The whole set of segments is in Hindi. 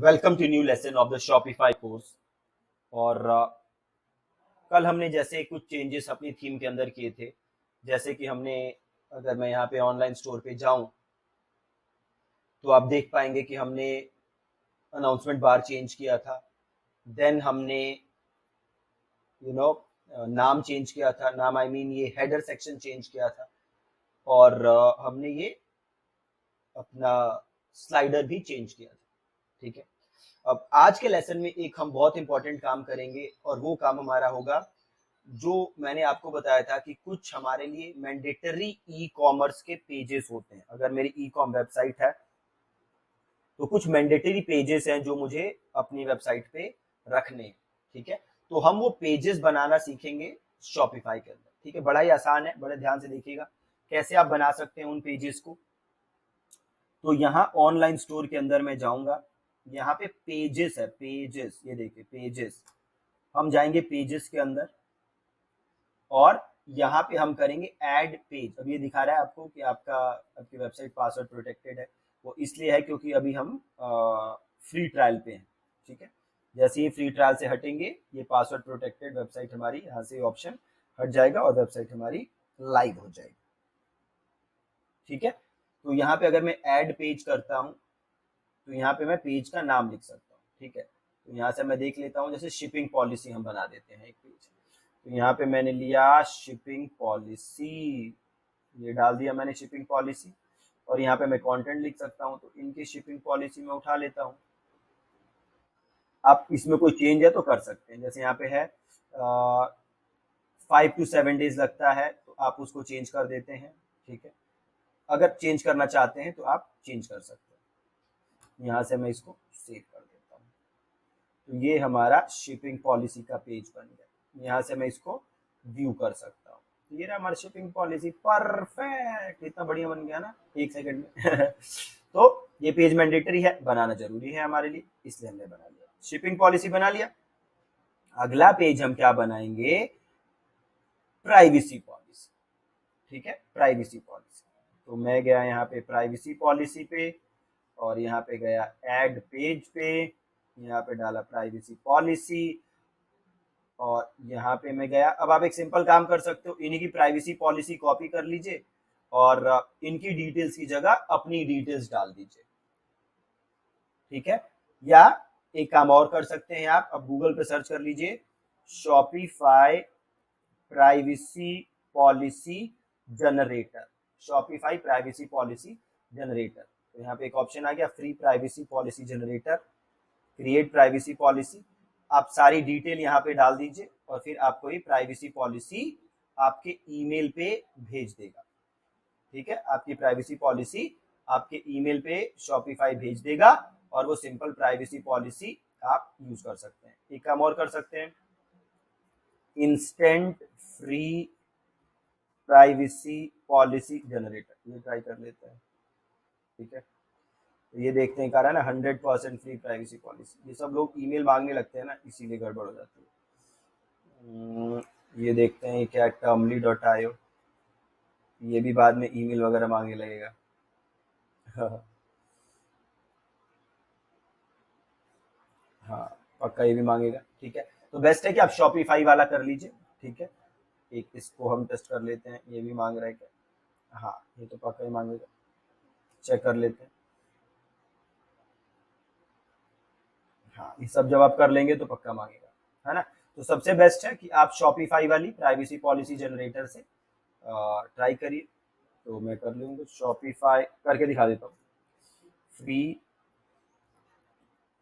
Welcome to new lesson of the Shopify course. और कल हमने जैसे कुछ चेंजेस अपनी थीम के अंदर किए थे, जैसे कि हमने, अगर मैं यहाँ पे ऑनलाइन स्टोर पे जाऊं तो आप देख पाएंगे कि हमने अनाउंसमेंट बार चेंज किया था। देन हमने यू नो नाम चेंज किया था, नाम आई मीन ये हेडर सेक्शन चेंज किया था। और हमने ये अपना स्लाइडर भी चेंज किया था। ठीक है, अब आज के लेसन में एक हम बहुत इंपॉर्टेंट काम करेंगे और वो काम हमारा होगा जो मैंने आपको बताया था कि कुछ हमारे लिए मैंडेटरी ई कॉमर्स के पेजेस होते हैं। अगर मेरी ई कॉम वेबसाइट है तो कुछ मैंडेटरी पेजेस हैं जो मुझे अपनी वेबसाइट पे रखने हैं। ठीक है, तो हम वो पेजेस बनाना सीखेंगे शॉपिफाई के अंदर। ठीक है, बड़ा ही आसान है, बड़े ध्यान से देखिएगा कैसे आप बना सकते हैं उन पेजेस को। तो यहाँ ऑनलाइन स्टोर के अंदर मैं जाऊंगा, यहाँ पे पेजेस है, पेजेस, ये देखिए पेजेस। हम जाएंगे पेजेस के अंदर और यहाँ पे हम करेंगे ऐड पेज। अब ये दिखा रहा है आपको कि आपकी वेबसाइट पासवर्ड प्रोटेक्टेड है। वो इसलिए है क्योंकि अभी हम फ्री ट्रायल पे हैं। ठीक है, जैसे ही फ्री ट्रायल से हटेंगे ये पासवर्ड प्रोटेक्टेड वेबसाइट हमारी यहाँ से ऑप्शन हट जाएगा और वेबसाइट हमारी लाइव हो जाएगी। ठीक है, तो यहाँ पे अगर मैं ऐड पेज करता हूँ तो यहाँ पे मैं पेज का नाम लिख सकता हूँ। ठीक है, तो यहाँ से मैं देख लेता हूँ, जैसे शिपिंग पॉलिसी हम बना देते हैं एक पेज। तो यहाँ पे मैंने लिया शिपिंग पॉलिसी, ये डाल दिया मैंने शिपिंग पॉलिसी। और यहाँ पे मैं कंटेंट लिख सकता हूँ, तो इनकी शिपिंग पॉलिसी में उठा लेता हूँ। आप इसमें कोई चेंज है तो कर सकते हैं, जैसे यहाँ पे है 5 to 7 डेज लगता है तो आप उसको चेंज कर देते हैं। ठीक है, अगर चेंज करना चाहते हैं तो आप चेंज कर सकते हैं। यहाँ से मैं इसको सेव कर देता हूँ। तो ये हमारा शिपिंग पॉलिसी का पेज बन गया। यहाँ से मैं इसको व्यू कर सकता हूँ। तो ये रहा हमारा शिपिंग पॉलिसी, परफेक्ट, इतना बढ़िया बन गया ना 1 सेकंड में। तो ये पेज मैंडेटरी है, बनाना जरूरी है हमारे लिए, इसलिए हमने बना लिया। शिपिंग पॉलिसी बना लिया। अगला पेज हम क्या बनाएंगे? Privacy policy. ठीक है, प्राइवेसी पॉलिसी। तो मैं गया यहाँ पे प्राइवेसी पॉलिसी पे और यहाँ पे गया ऐड पेज पे, यहाँ पे डाला प्राइवेसी पॉलिसी और यहाँ पे मैं गया। अब आप एक सिंपल काम कर सकते हो, इन्हीं की प्राइवेसी पॉलिसी कॉपी कर लीजिए और इनकी डिटेल्स की जगह अपनी डिटेल्स डाल दीजिए। ठीक है, या एक काम और कर सकते हैं आप, अब गूगल पे सर्च कर लीजिए Shopify privacy policy generator, Shopify privacy policy generator. तो यहाँ पे एक ऑप्शन आ गया free privacy policy generator, create privacy policy. आप सारी डिटेल यहाँ पे डाल दीजिए और फिर आपको ये प्राइवेसी पॉलिसी आपके ईमेल पे भेज देगा। ठीक है, आपकी प्राइवेसी पॉलिसी आपके ईमेल पे शॉपिफाई भेज देगा और वो सिंपल प्राइवेसी पॉलिसी आप यूज कर सकते हैं। एक काम और कर सकते हैं, instant free privacy policy generator, ये ट्राई कर लेते हैं। ठीक है, तो ये देखते हैं, कह रहा है ना 100% फ्री प्राइवेसी पॉलिसी। ये सब लोग ईमेल मांगने लगते हैं ना, इसीलिए गड़बड़ हो जाती है। ये देखते हैं क्या, termly.io, ये भी बाद में ईमेल वगैरह मांगने लगेगा। हाँ, पक्का ये भी मांगेगा। ठीक है, तो बेस्ट है कि आप शॉपिफाई वाला कर लीजिए। ठीक है, एक इसको हम टेस्ट कर लेते हैं, ये भी मांग रहा है क्या? हाँ, ये तो पक्का ही मांगेगा, चेक कर लेते हैं। हाँ, ये सब जब आप कर लेंगे तो पक्का मांगेगा, है ना। तो सबसे बेस्ट है कि आप शॉपिफाई वाली प्राइवेसी पॉलिसी जनरेटर से ट्राई करिए। तो मैं कर लूँगा, शॉपिफाई करके दिखा देता हूँ, फ्री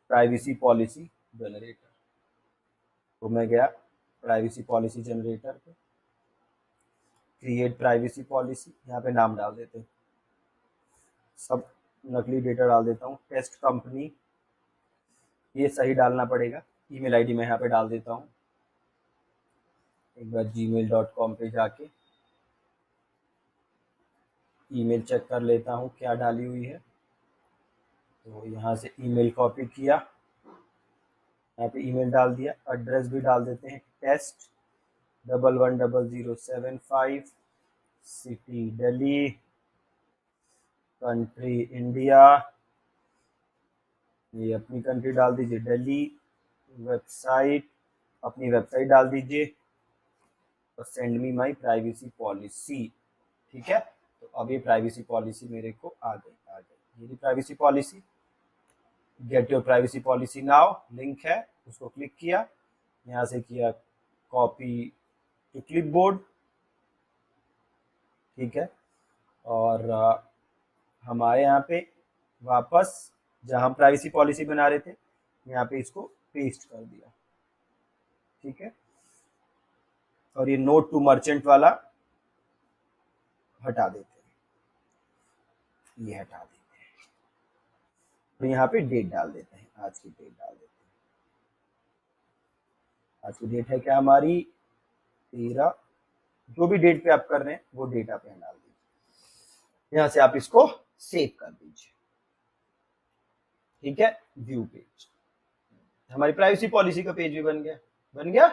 प्राइवेसी पॉलिसी जनरेटर। तो मैं गया प्राइवेसी पॉलिसी जनरेटर पे, क्रिएट प्राइवेसी पॉलिसी, यहाँ पे नाम डाल देते हैं, सब नकली डेटा डाल देता हूँ, टेस्ट कंपनी, ये सही डालना पड़ेगा। ईमेल आईडी मैं यहाँ पे डाल देता हूँ, एक बार gmail.com पे जाके ईमेल चेक कर लेता हूँ क्या डाली हुई है। तो यहाँ से ईमेल कॉपी किया, यहाँ पे ईमेल डाल दिया, एड्रेस भी डाल देते हैं, test 110075, city Delhi, country India, ये अपनी कंट्री डाल दीजिए दिल्ली, वेबसाइट अपनी वेबसाइट डाल दीजिए और send me my privacy policy. ठीक है, तो अब ये प्राइवेसी पॉलिसी मेरे को आ गई ये privacy policy. Get your privacy policy now link है, उसको क्लिक किया, यहाँ से किया कॉपी टू क्लिपबोर्ड। ठीक है, और हमारे यहाँ पे वापस जहाँ हम प्राइवेसी पॉलिसी बना रहे थे यहाँ पे इसको पेस्ट कर दिया। ठीक है, और ये नोट टू मर्चेंट वाला हटा देते हैं, ये हटा देते हैं, तो यहाँ पे डेट डाल देते हैं, आज की डेट डाल देते हैं। आज की डेट है क्या हमारी 13, जो भी डेट पे आप कर रहे हैं वो डेट आप यहाँ डाल दीजिए। यहाँ से आप इसको सेव कर दीजिए। ठीक है, व्यू पेज, हमारी प्राइवेसी पॉलिसी का पेज भी बन गया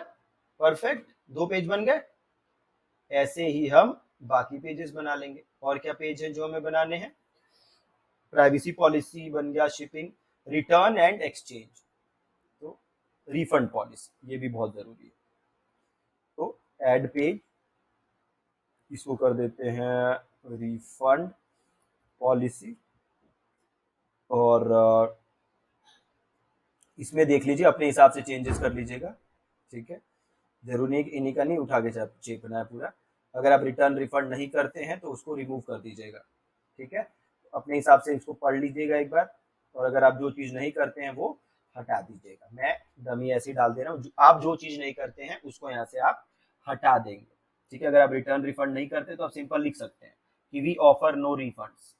परफेक्ट, 2 पेज बन गए। ऐसे ही हम बाकी पेजेस बना लेंगे। और क्या पेज है जो हमें बनाने हैं? प्राइवेसी पॉलिसी बन गया, शिपिंग, रिटर्न एंड एक्सचेंज, तो रिफंड पॉलिसी, ये भी बहुत जरूरी है। तो ऐड पेज, इसको कर देते हैं रिफंड पॉलिसी, और इसमें देख लीजिए अपने हिसाब से चेंजेस कर लीजिएगा। ठीक है, जरूरी नहीं कि इन्हीं का नहीं उठा के चेपना है पूरा। अगर आप रिटर्न रिफंड नहीं करते हैं तो उसको रिमूव कर दीजिएगा। ठीक है, अपने हिसाब से इसको पढ़ लीजिएगा एक बार, और अगर आप जो चीज़ नहीं करते हैं वो हटा दीजिएगा। मैं डमी ऐसे ही डाल दे रहा हूँ, आप जो चीज़ नहीं करते हैं उसको यहाँ से आप हटा देंगे। ठीक है, अगर आप रिटर्न रिफंड नहीं करते तो आप सिंपल लिख सकते हैं कि वी ऑफर नो रिफंड्स।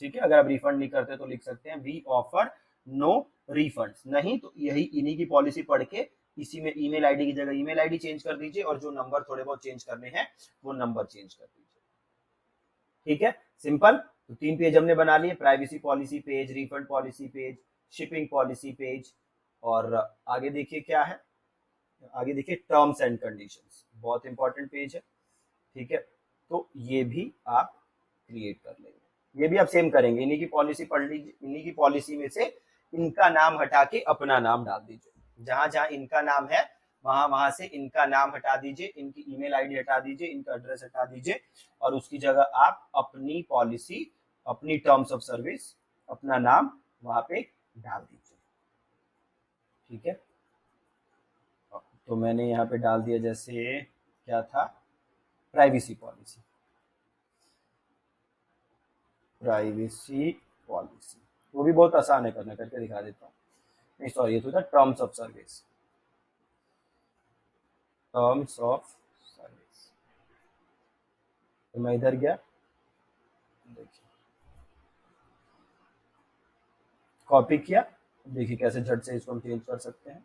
ठीक है, अगर आप रिफंड नहीं करते तो लिख सकते हैं वी ऑफर नो रिफंड्स। नहीं तो यही इन्हीं की पॉलिसी पढ़ के इसी में ईमेल आईडी की जगह ईमेल आईडी चेंज कर दीजिए, और जो नंबर थोड़े बहुत चेंज करने हैं वो नंबर चेंज कर दीजिए। ठीक है, सिंपल। तो 3 पेज हमने बना लिए, privacy policy page, refund policy page, shipping policy page. और आगे देखिए क्या है, आगे देखिए टर्म्स एंड कंडीशंस, बहुत इंपॉर्टेंट पेज है। ठीक है, तो ये भी आप क्रिएट कर लेंगे, ये भी आप सेम करेंगे, इन्हीं की पॉलिसी पढ़ लीजिए, इन्हीं की पॉलिसी में से इनका नाम हटा के अपना नाम डाल दीजिए। जहां जहां इनका नाम है वहां वहां से इनका नाम हटा दीजिए, इनकी ईमेल आईडी हटा दीजिए, इनका एड्रेस हटा दीजिए, और उसकी जगह आप अपनी पॉलिसी, अपनी टर्म्स ऑफ सर्विस, अपना नाम वहां पे डाल दीजिए। ठीक है, तो मैंने यहाँ पे डाल दिया, जैसे क्या था, प्राइवेसी पॉलिसी, प्राइवेसी पॉलिसी, वो भी बहुत आसान है करना, करके दिखा देता हूँ। नहीं सॉरी, ये तो था terms of service, terms of service. तो मैं इधर गया, देखिए कॉपी किया, देखिए कैसे झट से इसको हम चेंज कर सकते हैं।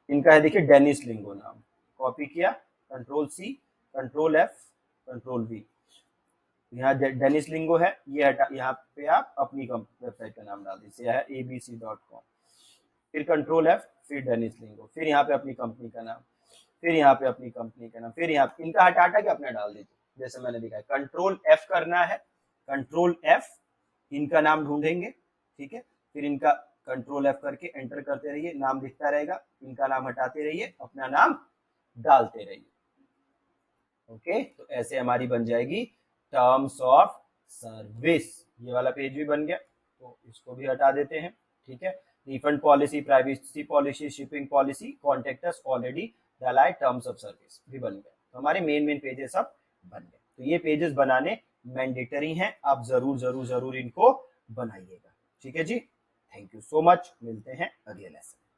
इनका है देखिए डेनिस लिंगो नाम, कॉपी किया, control C, control F, control V, यहाँ डेनिस लिंगो है, ये हटा, यहाँ पे आप अपनी वेबसाइट का नाम डाल दीजिए, है abc.com, फिर कंट्रोल एफ, फिर डेनिस लिंगो, फिर यहाँ पे अपनी कंपनी का नाम, फिर यहाँ पे अपनी कंपनी का नाम, फिर यहाँ इनका हटा हटा के अपना डाल दीजिए, जैसे मैंने दिखाया। कंट्रोल एफ करना है, कंट्रोल एफ, इनका नाम ढूंढेंगे। ठीक है, फिर इनका कंट्रोल एफ करके एंटर करते रहिए, नाम दिखता रहेगा, इनका नाम हटाते रहिए, अपना नाम डालते रहिए। ओके, तो ऐसे हमारी बन जाएगी टर्म्स ऑफ सर्विस। ये वाला पेज भी बन गया, तो इसको भी हटा देते हैं। ठीक है, refund policy, privacy policy, shipping policy, contact us, already डाला है, टर्म्स ऑफ सर्विस भी बन गया। तो हमारे मेन पेजेस सब बन गए। तो ये पेजेस बनाने मैंडेटरी हैं, आप जरूर जरूर जरूर इनको बनाइएगा। ठीक है जी, थैंक यू सो मच, मिलते हैं अगले लेसन।